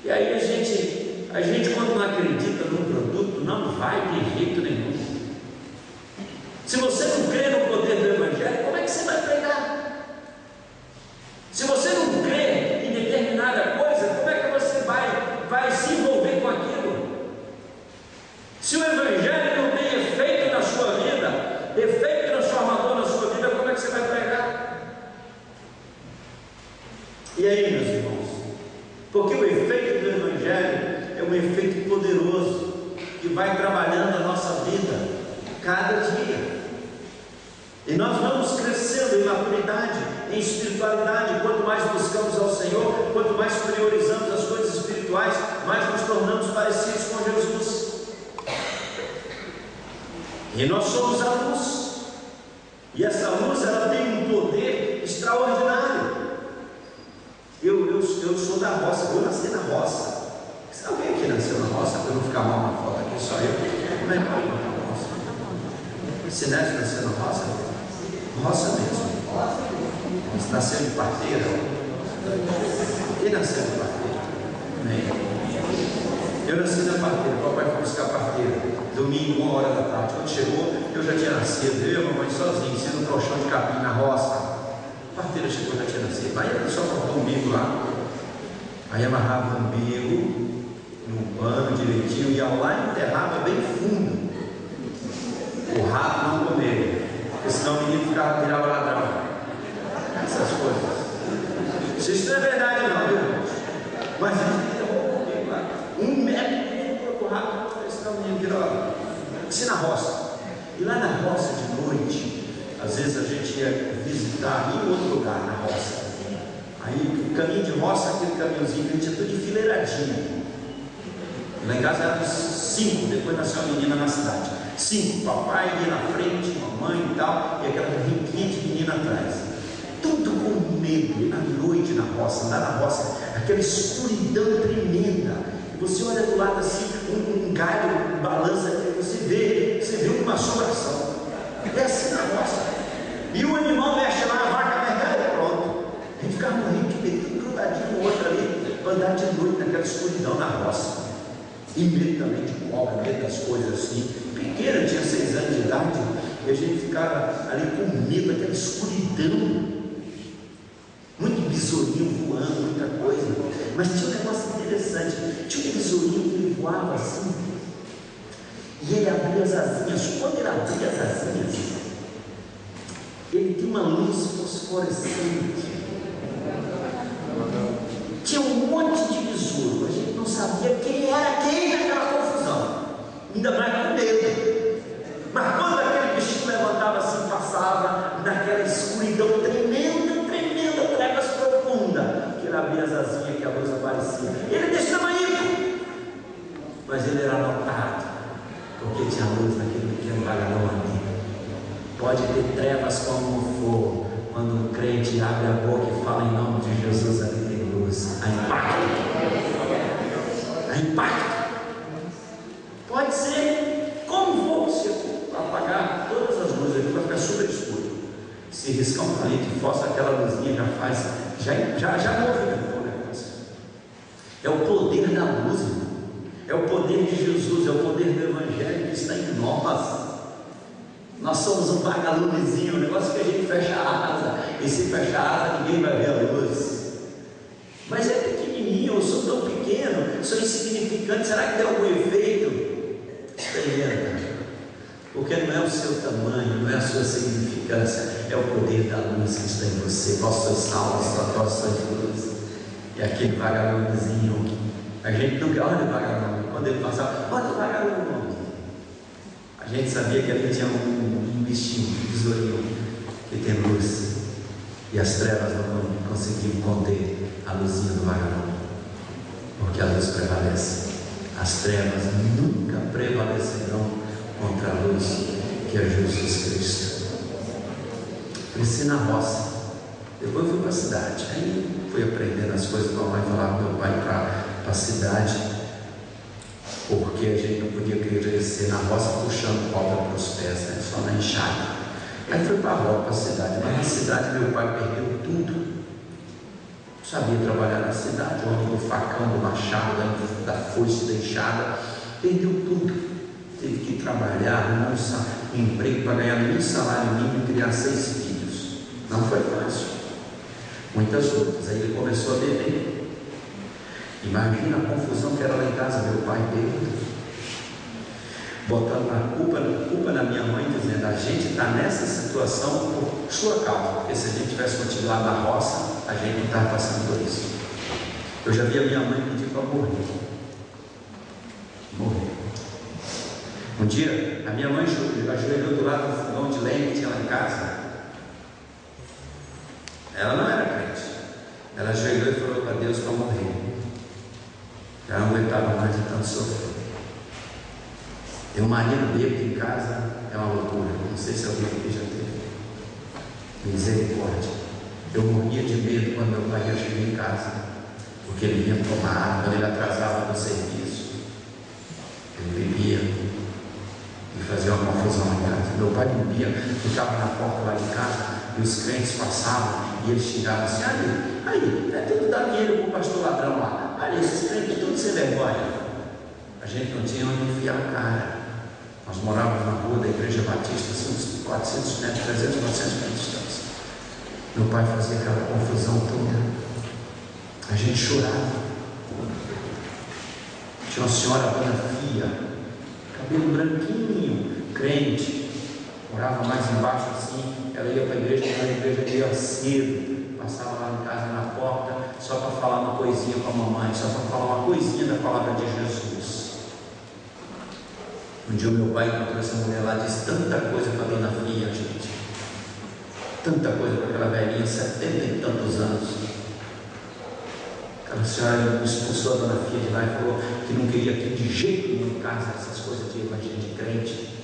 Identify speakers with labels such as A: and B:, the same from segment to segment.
A: E aí a gente quando não acredita num produto, não vai de jeito nenhum. Se você não crê no poder do Evangelho, como é que você vai pregar? Se você não crê em determinada coisa, como é que você vai se envolver com aquilo? Se o Evangelho não tem efeito na sua vida, efeito transformador na sua vida, como é que você vai pregar? E aí, meus irmãos? Porque o efeito do Evangelho é um efeito poderoso que vai trabalhando a nossa vida cada dia. E nós vamos crescendo em maturidade, em espiritualidade. Quanto mais buscamos ao Senhor, quanto mais priorizamos as coisas espirituais, mais nos tornamos parecidos com Jesus. E nós somos a luz. E essa luz, ela tem um poder extraordinário. Eu sou da roça, eu nasci na roça. Se alguém aqui nasceu na roça, para eu não ficar mal na foto aqui, só eu. Como é que vai na roça? Sinésio nasceu na roça? Roça mesmo. Você nasceu de parteira? Quem nasceu de parteira? Eu nasci na parteira, o papai foi buscar parteira. Domingo, 1h da tarde. Quando chegou, eu já tinha nascido. Eu e a mamãe sozinhos, sendo um colchão de capim na roça. A parteira chegou, já tinha nascido. Aí ela só cortou o umbigo lá. Aí amarrava o umbigo num pano direitinho, ia lá e enterrava bem fundo. O rato não comer, porque senão o menino virava ladrão. Essas coisas. Isso não é verdade não, viu? Mas a gente enterrou o umbigo lá. 1 metro para o rato, senão o menino virava ladrão. Assim na roça. E lá na roça de noite, às vezes a gente ia visitar em outro lugar na roça. Aí o caminho de roça, aquele caminhozinho, a gente ia tudo de fileiradinho. Lá em casa éramos 5, depois nasceu uma menina na cidade. 5, papai ia na frente, mamãe e tal, e aquela rinquinha de menina atrás. Tudo com medo, e à noite na roça, andar na roça, aquela escuridão tremenda. E você olha do lado assim, um galho balança, você vê uma assombração. É assim na roça. E o animal mexe lá, a vaca mergulha e pronto. A gente ficava morrendo de medo, tudo grudadinho no outro ali, para andar de noite naquela escuridão na roça. E medo também de cobra, medo das coisas assim. Pequena, tinha 6 anos de idade, e a gente ficava ali com medo daquela escuridão. Muito besourinho voando, muita coisa. Mas tinha um negócio interessante. Tinha um besourinho que ele voava assim. E ele abria as asinhas. Quando ele abria as asinhas, ele tinha uma luz fosforescente. Tinha um monte de besouro. A gente não sabia quem era quem naquela confusão. Ainda mais com medo. Mas quando aquele bichinho levantava assim, passava naquela escuridão tremenda, trevas profunda, que ele abria as asinhas, que a luz aparecia. Ele desse tamanho, mas ele era notado, porque tinha luz naquele pequeno vagalhão ali. Pode ter trevas como for, quando um crente abre a boca e fala em nome de Jesus, ali tem luz. Há impacto. Pode ser como for, se apagar todas as luzes aqui, vai ficar super escuro. Se riscar um palito e força aquela luzinha, já faz, já movimentou o negócio. É o poder da luz, é o poder de Jesus, é o poder do Evangelho que está em nós. Nós somos um vagalumezinho, um negócio que a gente fecha a asa, e se fecha a asa ninguém vai ver a luz. Mas é pequenininho, eu sou tão pequeno, sou insignificante, será que tem algum efeito? Experimenta. Porque não é o seu tamanho, não é a sua significância, é o poder da luz que está em você. Vós sois salvos, vós sois luz. E aquele vagalumezinho, a gente nunca olha o vagalume, quando ele passava, olha o vagalume. A gente sabia que ali tinha um bichinho, um besourinho, que tem luz. E as trevas não conseguiam conter a luzinha do vagalume, porque a luz prevalece. As trevas nunca prevalecerão contra a luz que é Jesus Cristo. Cresci na roça, depois fui para a cidade, aí fui aprendendo as coisas. Mamãe falava meu pai para a cidade, porque a gente não podia crescer na roça puxando cobra para os pés, né? Só na enxada. Aí fui para a rua, para a cidade, mas na cidade meu pai perdeu tudo. sabia trabalhar na cidade, o homem do facão, do machado, da foice, da enxada, perdeu tudo. Teve que trabalhar, arrumar um emprego para ganhar nem salário mínimo e criar 6 filhos. Não foi fácil. Muitas lutas. Aí ele começou a beber. Imagina a confusão que era lá em casa, meu pai bêbado, botando a culpa na minha mãe, dizendo: a gente está nessa situação por sua causa, porque se a gente tivesse continuado na roça, a gente não estava passando por isso. Eu já vi a minha mãe pedir para morrer. Um dia, a minha mãe ajoelhou do lado do fogão de lenha que tinha lá em casa. Ela não era crente. Ela ajoelhou e falou para Deus para morrer. Ela não aguentava mais de tanto sofrer. Ter um marido bêbado em casa é uma loucura. Não sei se alguém aqui já teve. Misericórdia. Eu morria de medo quando meu pai ia chegar em casa, porque ele vinha tomar água, quando ele atrasava no serviço. Ele bebia e fazia uma confusão em casa. Meu pai bebia, ficava na porta lá de casa e os crentes passavam e eles xingavam assim: aí, é tudo dar dinheiro para o pastor ladrão lá. Olha, esses crentes tudo sem vergonha. A gente não tinha onde enfiar a cara. Nós morávamos na rua da Igreja Batista, uns 400 metros, 300, 400 metros de distância. Meu pai fazia aquela confusão toda. A gente chorava. Tinha uma senhora, a dona Fia, cabelo branquinho, crente, morava mais embaixo assim. Ela ia para a igreja, quando a igreja ia cedo, passava lá em casa na porta, só para falar uma coisinha com a mamãe, só para falar uma coisinha da palavra de Jesus. Um dia o meu pai encontrou essa mulher lá, disse tanta coisa para a dona Fia, gente. Tanta coisa para aquela velhinha, 70 e tantos anos. Aquela senhora expulsou a dona Fia de lá e falou que não queria ter de jeito nenhum em casa essas coisas de evangelho de crente.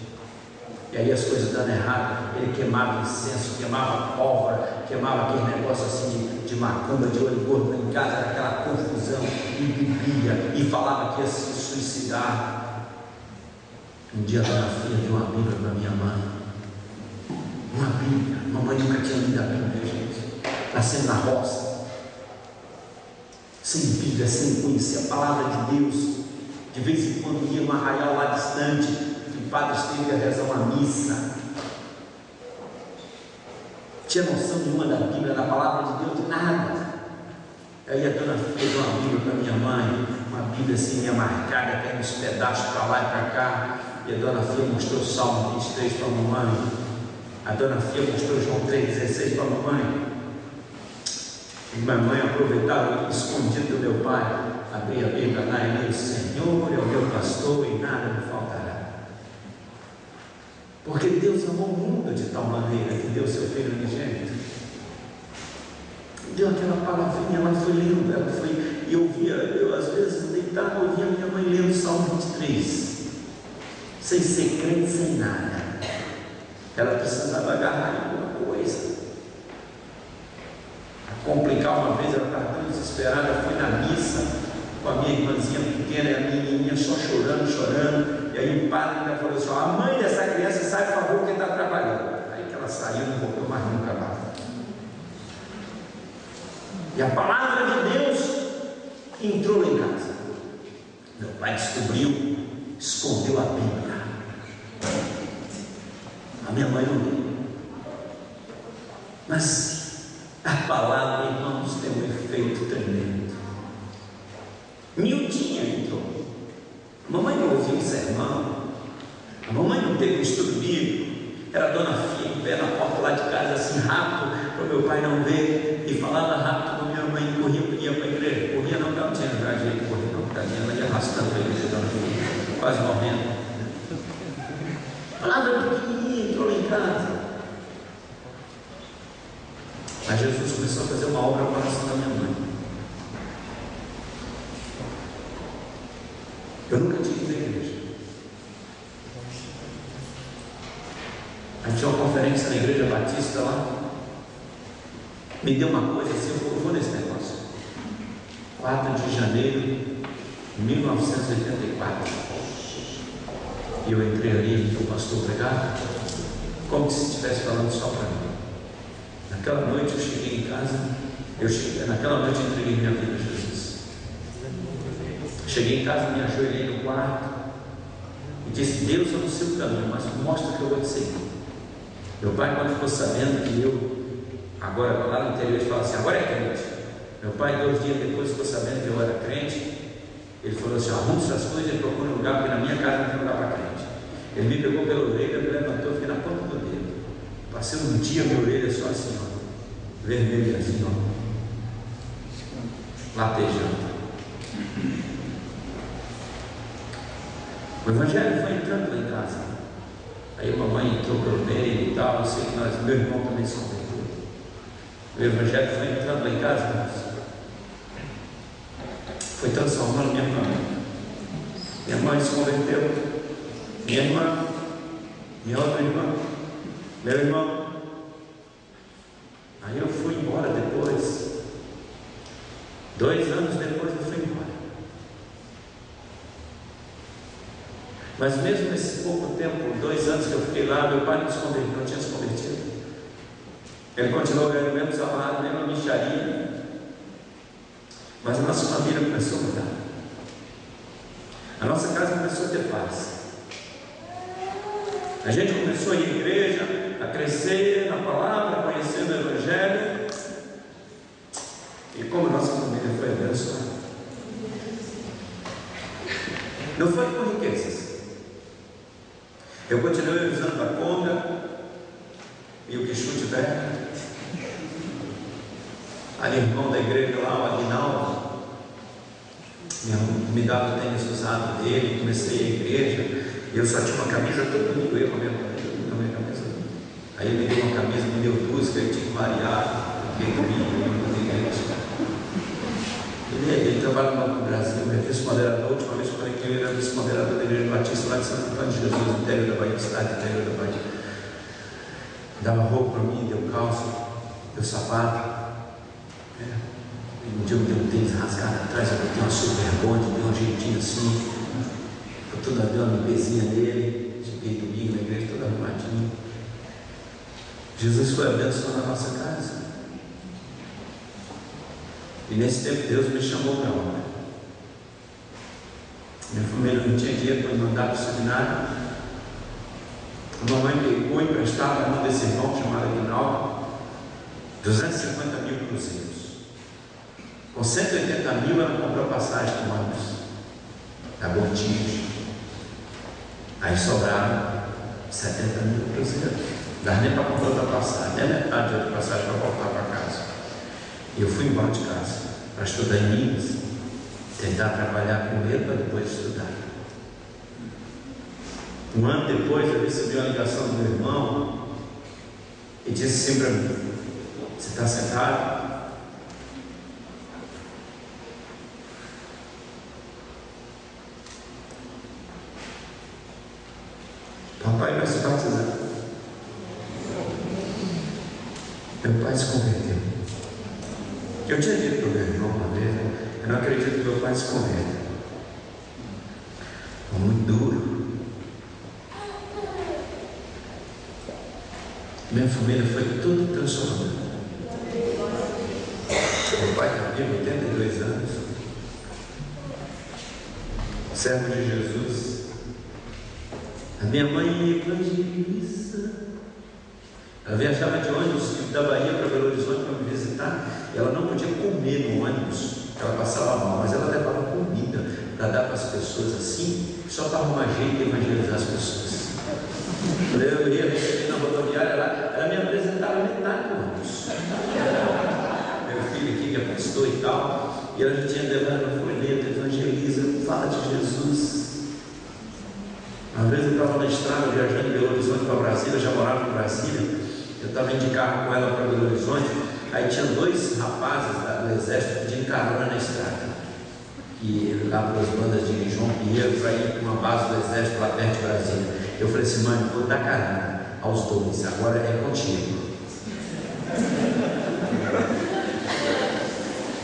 A: E aí as coisas dando errado, ele queimava incenso, queimava pólvora, queimava aquele negócio assim de macumba, de olho gordo em casa, era aquela confusão, e bebia, e falava que ia se suicidar. Um dia a dona Fia deu uma Bíblia para minha mãe. Uma Bíblia. Mamãe nunca tinha lido a Bíblia, gente. Nascendo na roça. Sem Bíblia, sem conhecer a palavra de Deus. De vez em quando ia num arraial lá distante, que o padre esteve a rezar uma missa. Tinha noção nenhuma da Bíblia, da palavra de Deus, de nada. Aí a dona Fia deu uma Bíblia para minha mãe. Uma Bíblia assim, meio marcada, até uns pedaços para lá e para cá. E a dona Fia mostrou o Salmo 23 para a mamãe. A dona Fia mostrou João 3,16 para a mamãe. E mamãe aproveitava escondido do meu pai, abria a Bíblia lá e lia: o Senhor é o meu pastor e nada me faltará. Porque Deus amou o mundo de tal maneira que deu seu Filho unigênito. Deu aquela palavrinha, ela foi lendo, ela foi, e eu às vezes deitava, ouvia minha mãe lendo o Salmo 23. Sem ser crente, sem nada. Ela precisava agarrar em alguma coisa. A complicar uma vez, ela estava tão desesperada, foi na missa com a minha irmãzinha pequena e a menininha só chorando. E aí o padre ainda falou assim: a mãe dessa criança sai, por favor, porque está trabalhando. Aí que ela saiu e não voltou mais nunca mais. E a palavra de Deus entrou lá em casa. Meu pai descobriu, escondeu a Bíblia. A minha mãe não leu. Mas a palavra, irmãos, tem um efeito tremendo. Miudinha entrou. A mamãe não ouviu um sermão. A mamãe não teve um estudo bíblico. Era a dona Fia em pé na porta lá de casa, assim rápido, para o meu pai não ver. E falava rápido com minha mãe, ia para a igreja. Corria não, porque ela não tinha lugar de jeito de correr, não, tadinha, ela ia arrastando para a igreja, dona Fia, quase morrendo. Palavra pequenininha, entrou lá em casa. Aí Jesus começou a fazer uma obra no coração da minha mãe. Eu nunca tinha ido à igreja. Aí tinha uma conferência na Igreja Batista lá. Me deu uma coisa assim, eu vou nesse negócio. 4 de janeiro de 1984. E eu entrei ali e o pastor pregava, como se estivesse falando só para mim. Naquela noite eu cheguei em casa, Naquela noite eu entreguei minha vida a Jesus. Cheguei em casa, me ajoelhei no quarto e disse: Deus, eu não sei o caminho, mas mostra que eu vou te seguir. Meu pai, quando ficou sabendo que agora lá no interior, ele falava assim: agora é crente. Meu pai, 2 dias depois, ficou sabendo que eu era crente. Ele falou assim: arrume suas coisas e procure um lugar, porque na minha casa não tem lugar para crente. Ele me pegou pela orelha, me levantou, fiquei na ponta do dedo. Passei um dia, minha orelha só assim, ó, vermelha assim, ó, latejando. O evangelho foi entrando lá em casa. Aí a mamãe entrou pelo meio e tal, eu sei que meu irmão também se converteu. O evangelho foi entrando lá em casa, irmãos. Foi transformando minha família. Minha mãe se converteu, minha irmã, minha outra irmã, meu irmão. Aí eu fui embora depois. 2 anos depois eu fui embora. Mas mesmo nesse pouco tempo, 2 anos que eu fiquei lá, meu pai não se converteu, não tinha se convertido. Ele continuou ganhando o mesmo salário, a mesma mixaria. Mas a nossa família começou a mudar. A nossa casa começou a ter paz. A gente começou a ir à igreja, a crescer na palavra, conhecendo o evangelho. E como a nossa família foi abençoada. Não foi por riquezas. Eu continuei usando a conga e o que tiver. Aí o irmão da igreja lá, o Aguinaldo, me dava o tênis usado dele, comecei a igreja, e eu só tinha uma camisa, todo domingo eu com a minha camisa. Aí ele me deu uma camisa, me deu 2, que eu tinha que variar, fiquei comigo, na igreja. Ele trabalha no Brasil, ele é vice-moderador. A última vez que eu falei que ele era vice-moderador da igreja batista lá de Santo Antônio de Jesus, no interior da Bahia, cidade do interior da Bahia. Dava roupa para mim, deu calça, deu sapato. Um dia eu me dei um tênis rasgado atrás, eu botei uma super bonde, dei um jeitinho assim, eu toda dei uma limpezinha nele. Cheguei domingo na igreja toda arrumadinho. Jesus foi abençoando a nossa casa. E nesse tempo Deus me chamou para a obra. Minha família não tinha dinheiro para me mandar para o seminário. A mamãe pegou emprestado a mão desse irmão chamado Aguinaldo 250 mil cruzeiros. Com 180 mil ela comprou passagem com ônibus da Bortigos. Aí sobraram 70 mil cruzeiros. Não dá nem para comprar outra passagem, nem metade de outra passagem para voltar para casa. E eu fui embora de casa para estudar em Minas, tentar trabalhar primeiro para depois estudar. 1 ano depois eu recebi uma ligação do meu irmão e disse assim para mim: você está sentado? Papai vai se batizar. Meu pai se converteu. Eu tinha dito para o meu irmão uma vez: eu não acredito que meu pai se converta. Foi muito duro. Minha família foi toda transformada. Meu pai está vivo, 82 anos, servo de Jesus. A minha mãe é evangelista. Ela viajava de ônibus da Bahia para Belo Horizonte para me visitar, e ela não podia comer no ônibus, ela passava mal, mas ela levava comida para dar para as pessoas assim, só para arrumar jeito de evangelizar as pessoas. Eu ia receber na rodoviária lá, ela me apresentava metade do ônibus. Meu filho aqui que é pastor e tal, e ela já tinha levado uma folheta: evangeliza, fala de Jesus. Uma vez eu estava na estrada viajando de Belo Horizonte para Brasília, já morava em Brasília. Eu estava indo de carro com ela para Belo Horizonte. Aí tinha 2 rapazes do exército pedindo carona na estrada. E lá pelas bandas de João Pinheiro, para ir para uma base do exército lá perto de Brasília. Eu falei assim: mãe, vou dar carona aos 2, agora é contigo.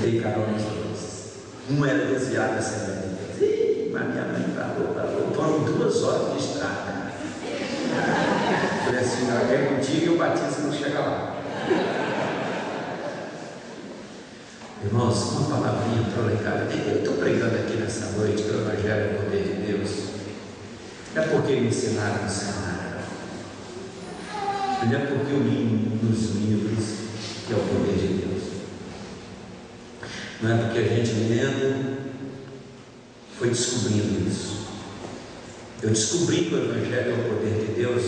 A: Dei carona aos 2. Um era desviado da Assembleia de Deus. Mas minha mãe falou, foram 2 horas de estrada. Falei assim: não, é contigo e o batismo não chega lá. Irmãos, uma palavrinha entrou lá em casa. Eu estou pregando aqui nessa noite que o Evangelho é o poder de Deus. Não é porque me ensinaram no seminário, não é porque eu li nos livros que é o poder de Deus, não é porque a gente lendo foi descobrindo isso. Eu descobri que o Evangelho é o poder de Deus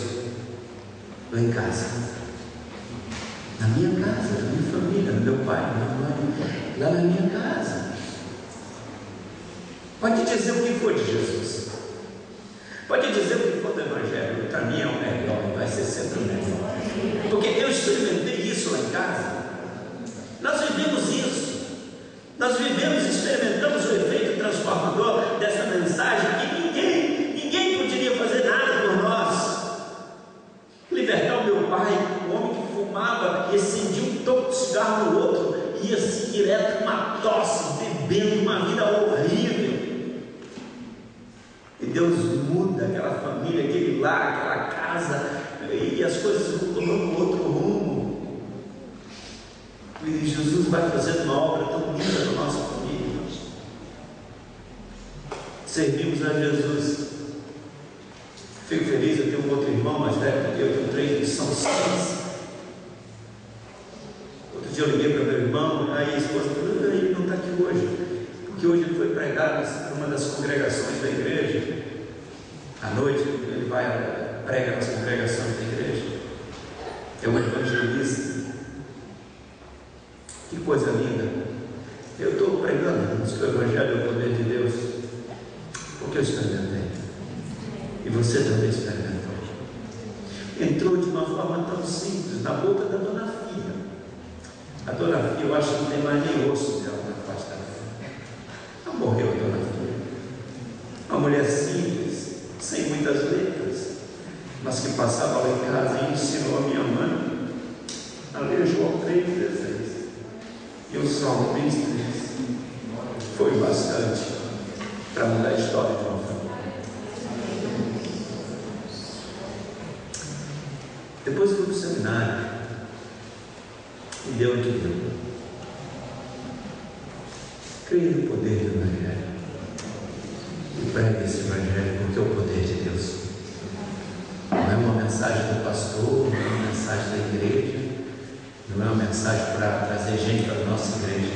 A: lá em casa, na minha casa, na minha família, no meu pai, na minha mãe, lá na minha casa. Pode dizer o que for de Jesus, pode dizer o que for do Evangelho, para mim é o melhor, vai ser sempre o melhor, porque eu experimentei isso lá em casa. Nós vivemos isso, nós vivemos, experimentamos o efeito transformador dessa mensagem que ninguém poderia fazer nada por nós. Libertar o meu pai, o homem que fumava e acendia um toco de cigarro no outro, ia assim direto uma tosse, bebendo, uma vida horrível. E Deus muda aquela família, aquele lar, aquela casa, e as coisas vão tomando outro rumo. E Jesus vai fazendo uma obra tão linda na nossa família. Servimos a Jesus. Fico feliz, eu tenho um outro irmão mais velho do que eu, tenho 3, eles são 6. Outro dia eu liguei para meu irmão, aí a esposa falou: ele não está aqui hoje, porque hoje ele foi pregar em uma das congregações da igreja. À noite ele vai, prega nas congregações da igreja. É um evangelista. Que coisa linda. Eu estou pregando que o Evangelho é o poder de Deus, porque eu experimentei. E você também experimentou. Entrou de uma forma tão simples na boca da dona Fia. A dona Fia, eu acho que não tem mais nem osso dela na face da vida. Ela morreu, a dona Fia. Uma mulher simples, sem muitas letras, mas que passava lá em casa e ensinou a minha mãe a ler João 3,16 e o Salmo 23. Foi bastante para mudar a história de uma família. Depois fui para o seminário e deu o que deu. Creia no poder do Evangelho e pregue esse Evangelho, porque é o poder de Deus. Não é uma mensagem do pastor, não é uma mensagem da igreja, não é uma mensagem para trazer gente para a nossa igreja,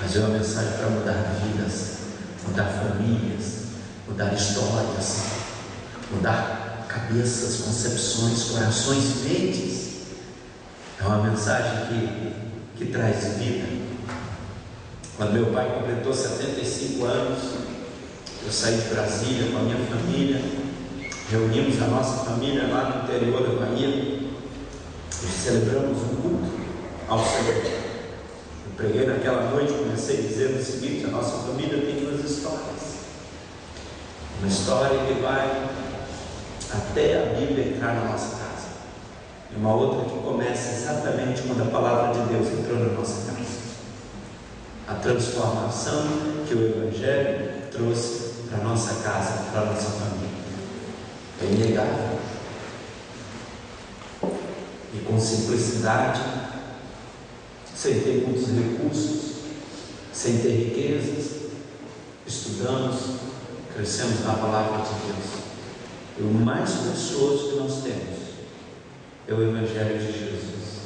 A: mas é uma mensagem para mudar vidas, mudar famílias, mudar histórias, mudar cabeças, concepções, corações, mentes. É uma mensagem que traz vida. Quando meu pai completou 75 anos, eu saí de Brasília com a minha família, reunimos a nossa família lá no interior da Bahia e celebramos um culto ao Senhor. Eu preguei naquela noite, comecei dizendo o seguinte: a nossa família tem 2 histórias. Uma história que vai até a Bíblia entrar na nossa casa, e uma outra que começa exatamente quando a palavra de Deus entrou na nossa casa. A transformação que o Evangelho trouxe para a nossa casa, para a nossa família, é inegável. E com simplicidade, sem ter muitos recursos, sem ter riquezas, estudamos, crescemos na palavra de Deus. E o mais precioso que nós temos é o Evangelho de Jesus.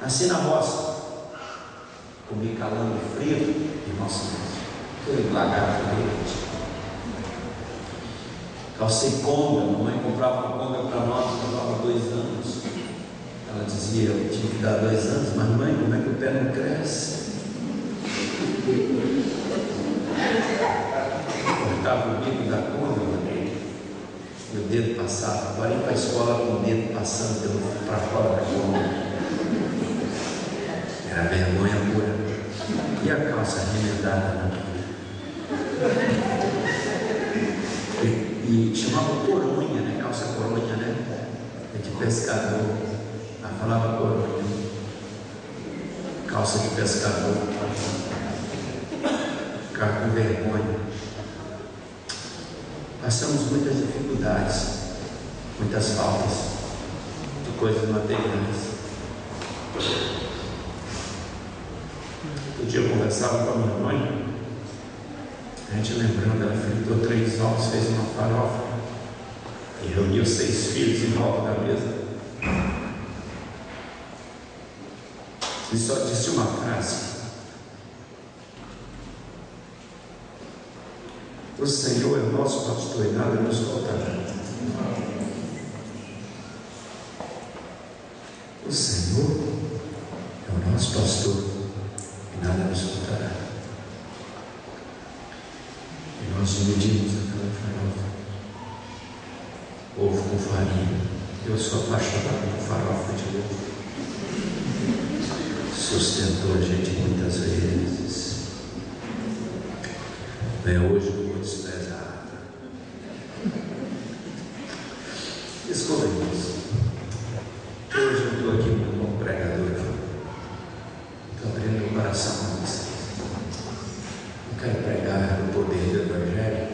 A: Nasci na roça, comi calando frio, e nossa Deus, aquele lagarto verde. Calcei conga, mamãe comprava uma conga para nós, levava 2 anos. Ela dizia: eu tive que dar 2 anos, mas mãe, como é que o pé não cresce? Cortava o bico da conga, e o dedo passava. Agora ia para a escola com o dedo passando para fora da conga. Era vergonha pura. E a calça remendada na vida. E chamava coronha, né? Calça coronha, né? É de pescador. Ela falava coronha. Calça de pescador. Ficar com vergonha. Passamos muitas dificuldades, muitas faltas de coisas materiais. Outro dia eu conversava com a minha mãe, a gente lembrando, ela fritou 3 ovos, fez uma farofa e reuniu 6 filhos em volta da mesa. E só disse uma frase: o Senhor é o nosso pastor e nada nos faltará. O Senhor é o nosso pastor e nada nos faltará. E nós dividimos aquela farofa, ovo com farinha. Eu sou apaixonado por farofa de ovo. Sustentou a gente muitas vezes. Hoje eu vou desprezar. Escolha isso. Hoje eu estou aqui como pregador. Estou abrindo meu coração a vocês. Eu quero pregar o poder do Evangelho,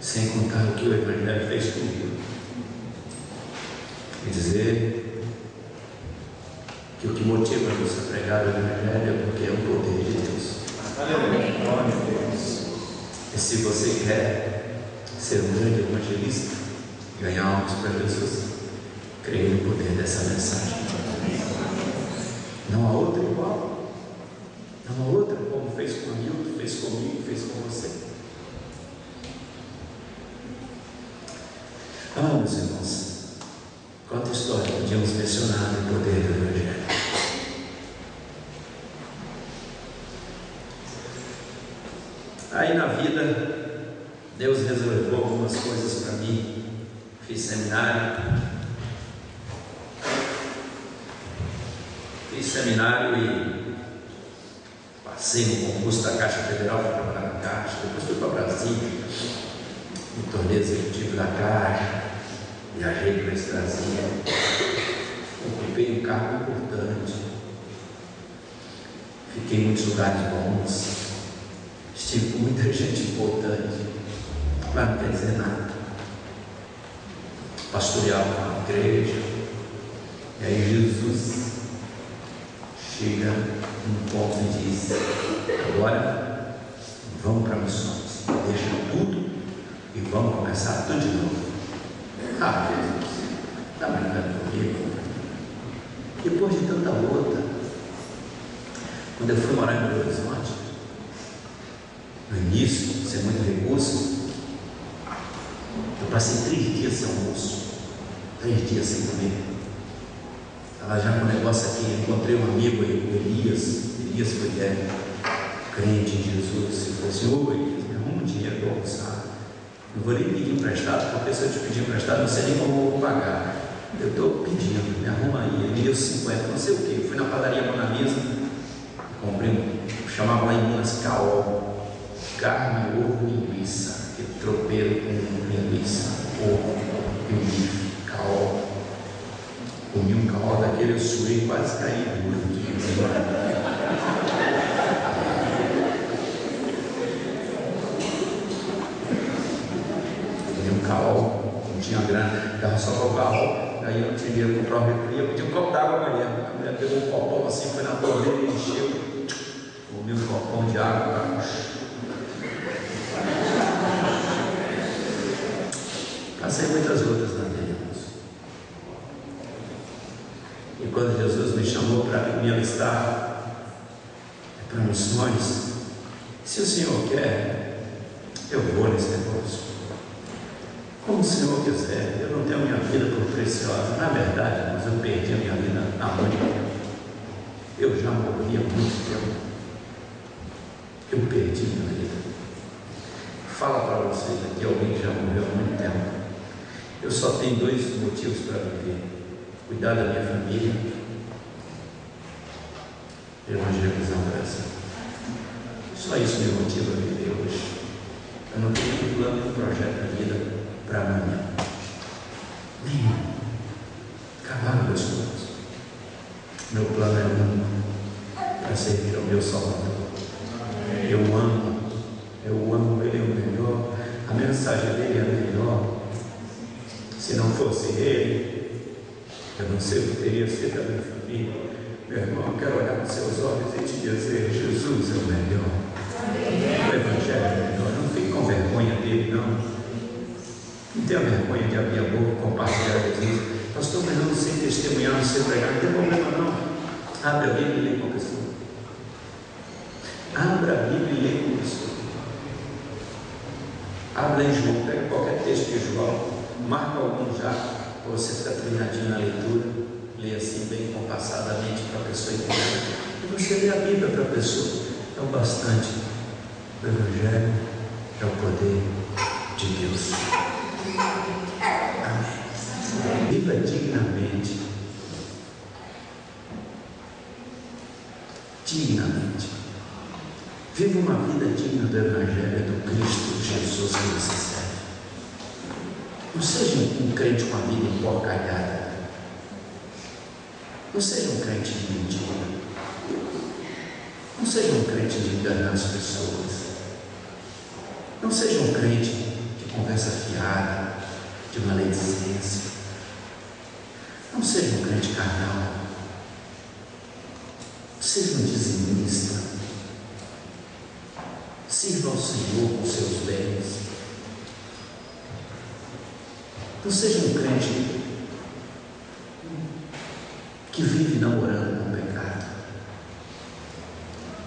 A: sem contar o que o Evangelho fez comigo. E dizer que o que motiva você a pregar o Evangelho é porque é o poder de Deus. E se você quer ser um grande evangelista, ganhar almas para Jesus, creia no poder dessa mensagem. Não há outra igual. Não há outra como fez com o Hamilton, fez comigo, fez com você. Meus irmãos, quanta história podíamos mencionar no poder do Evangelho. Aí na vida, Deus reservou algumas coisas para mim. Fiz seminário. E passei no concurso da Caixa Federal, fui trabalhar na Caixa. Depois fui para Brasília, me tornei executivo da Caixa, viajei para esse Brasília, ocupei um cargo importante, fiquei em muitos lugares bons. Estive com muita gente importante, mas não quer dizer nada. Pastoreava uma igreja, e aí Jesus chega num ponto e diz: agora vamos para missões, deixa tudo e vamos começar tudo de novo. Jesus, está brincando comigo? Depois de tanta luta, quando eu fui morar em Belo Horizonte, no início, sem muito recurso, eu passei 3 dias sem almoço, 3 dias sem comer. Estava já com um negócio aqui, encontrei um amigo aí, o Elias foi crente em Jesus, e falou assim: ô Elias, me arruma um dinheiro para almoçar. Não vou nem pedir emprestado, porque se eu te pedir emprestado, não sei nem como eu vou pagar. Eu estou pedindo, me arruma aí. Ele me deu 50, não sei o que. Fui na padaria Mona Lisa, comprei chamava lá em Minas caol, carne, ovo, linguiça, que tropeiro com linguiça, ovo e um bife, caol. Comi um caol daquele, eu suei e quase caí duro. Caol, não tinha grana, dava só para o carro, daí eu não tinha dinheiro para comprar um refri, eu pedi um copo d'água à mulher. A mulher pegou um copão assim, foi na torneira e encheu, comi um copão de água. Passei muitas lutas na vida, irmãos. E quando Jesus me chamou para me alistar para missões, se o Senhor quer, eu vou nesse negócio. Como o Senhor quiser. Eu não tenho minha vida por preciosa. Na verdade, mas eu perdi a minha vida há muito tempo. Eu já morri há muito tempo. Eu perdi minha vida. Fala para vocês aqui, alguém que já morreu há muito tempo. Eu só tenho 2 motivos para viver: cuidar da minha família e evangelizar o Brasil. Só isso me motiva a viver hoje. Eu não tenho nenhum plano, nenhum projeto na vida para amanhã. Nenhum. Acabaram meus planos. Meu plano é para servir ao meu Salvador. Eu amo Ele, é o melhor. A mensagem dele é a melhor. Se não fosse Ele, eu não sei o que teria sido da minha família. Meu irmão, eu quero olhar nos seus olhos e te dizer: Jesus é o melhor. O Evangelho é o melhor. Não fique com vergonha dele, não. Não tenha vergonha de abrir a boca e compartilhar Jesus. Pastor, mas eu não sei testemunhar, não sei pregar. Não tem problema, não. Abra a Bíblia e lê com a pessoa. Abra a Bíblia e lê com a pessoa. Abra em João, pega qualquer texto de João, marca algum já, para você ficar treinadinho na leitura, lê assim bem compassadamente para a pessoa entender. E você lê a Bíblia para a pessoa, é o bastante. O Evangelho é o poder de Deus. Amém. Viva dignamente. Dignamente. Viva uma vida digna do Evangelho, do Cristo Jesus que você serve. Não seja um crente com a vida emporcalhada. Não seja um crente de mentira. Não seja um crente de enganar as pessoas. Não seja um crente de conversa fiada, de maledicência. Não seja um crente carnal. Seja um dizimista. Sirva ao Senhor com seus bens. Não seja um crente que vive namorando com o pecado.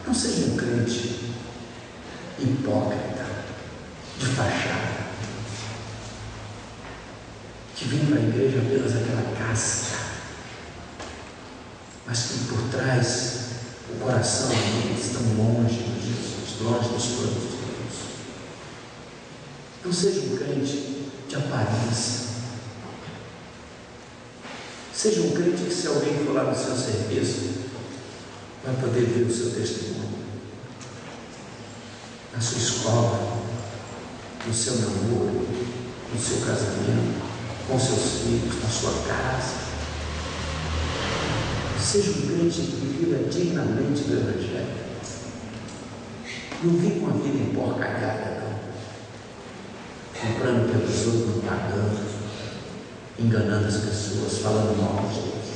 A: Não seja um crente hipócrita, de fachada, que vem para a igreja apenas aquela casca, mas que por trás o coração e a mente estão longe de Jesus, longe dos planos de Deus. Não seja um crente de aparência. Seja um crente que, se alguém for lá no seu serviço, vai poder ver o seu testemunho. Na sua escola, no seu namoro, no seu casamento, com seus filhos, na sua casa. Seja um crente que viva dignamente do Evangelho. Não viva uma vida emporcalhada, não. Comprando pelos outros, não pagando, enganando as pessoas, falando mal dos outros,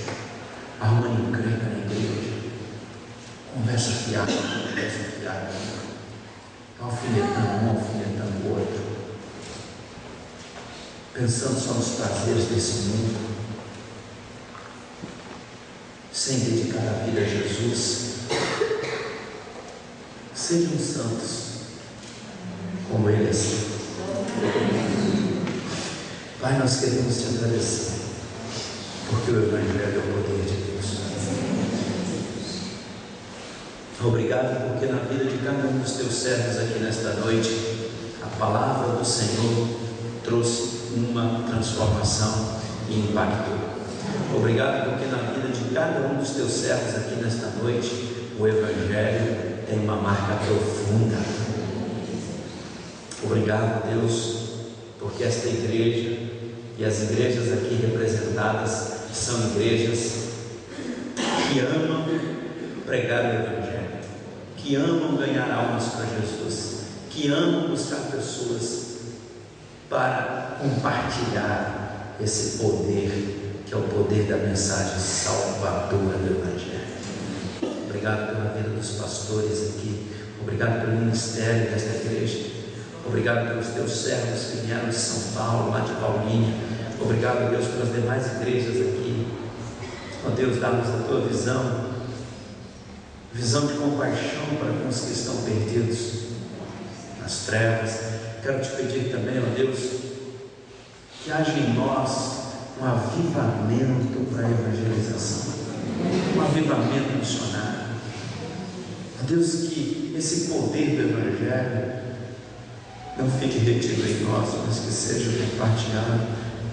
A: arrumando encrenca na igreja, conversa fiada, alfinetando um, alfinetando o outro, pensando só nos prazeres desse mundo, sem dedicar a vida a Jesus. Sejam santos como Ele é santo. Pai, nós queremos te agradecer, porque o Evangelho é o poder de Deus. Obrigado porque na vida de cada um dos teus servos aqui nesta noite, a palavra do Senhor trouxe uma transformação e impactou. Obrigado porque na vida de cada um dos teus servos aqui nesta noite, o Evangelho tem uma marca profunda. Obrigado, Deus, porque esta igreja e as igrejas aqui representadas são igrejas que amam pregar o Evangelho, que amam ganhar almas para Jesus, que amam buscar pessoas para compartilhar esse poder, que é o poder da mensagem salvadora do Evangelho. Obrigado pela vida dos pastores aqui, obrigado pelo ministério desta igreja. Obrigado pelos teus servos que vieram de São Paulo, lá de Paulínia. Obrigado, Deus, pelas demais igrejas aqui. Ó Deus, dá-nos a tua visão de compaixão para com os que estão perdidos nas trevas. Quero te pedir também, ó Deus, que haja em nós um avivamento para a evangelização, um avivamento missionário. Ó Deus, que esse poder do Evangelho não fique retido em nós, mas que seja compartilhado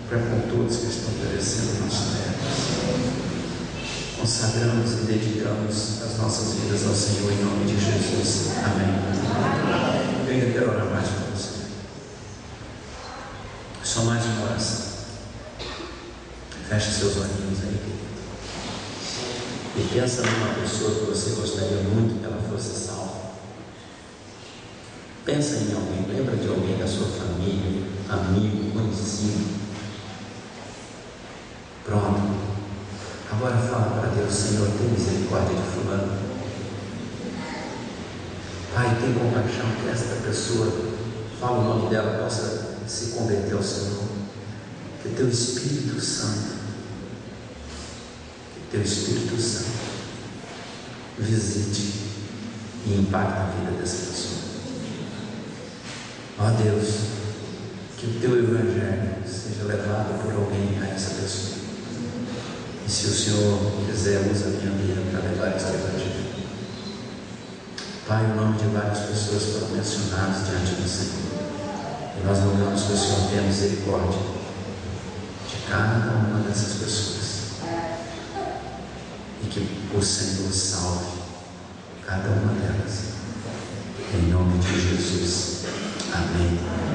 A: para com todos que estão perecendo nas trevas. Consagramos e dedicamos as nossas vidas ao Senhor em nome de Jesus. Amém. Eu ainda quero orar mais por você. Só mais uma oração. Feche seus olhinhos aí, querido. E pensa numa pessoa que você gostaria muito que ela fosse salva. Pensa em alguém, lembra de alguém da sua família, amigo, conhecido. Pronto. Agora fala para Deus: Senhor, tem misericórdia de fulano. Pai, tem compaixão que esta pessoa, fala o nome dela, possa se converter ao Senhor. Que teu Espírito Santo, visite e impacte a vida dessa pessoa. Ó Deus, que o teu Evangelho seja levado por alguém a essa pessoa. E se o Senhor quiser, usa a minha vida para levar este Evangelho. Pai, o nome de várias pessoas foram mencionadas diante do Senhor. E nós rogamos que o Senhor tenha misericórdia de cada uma dessas pessoas. E que o Senhor salve cada uma delas. Em nome de Jesus. Amém.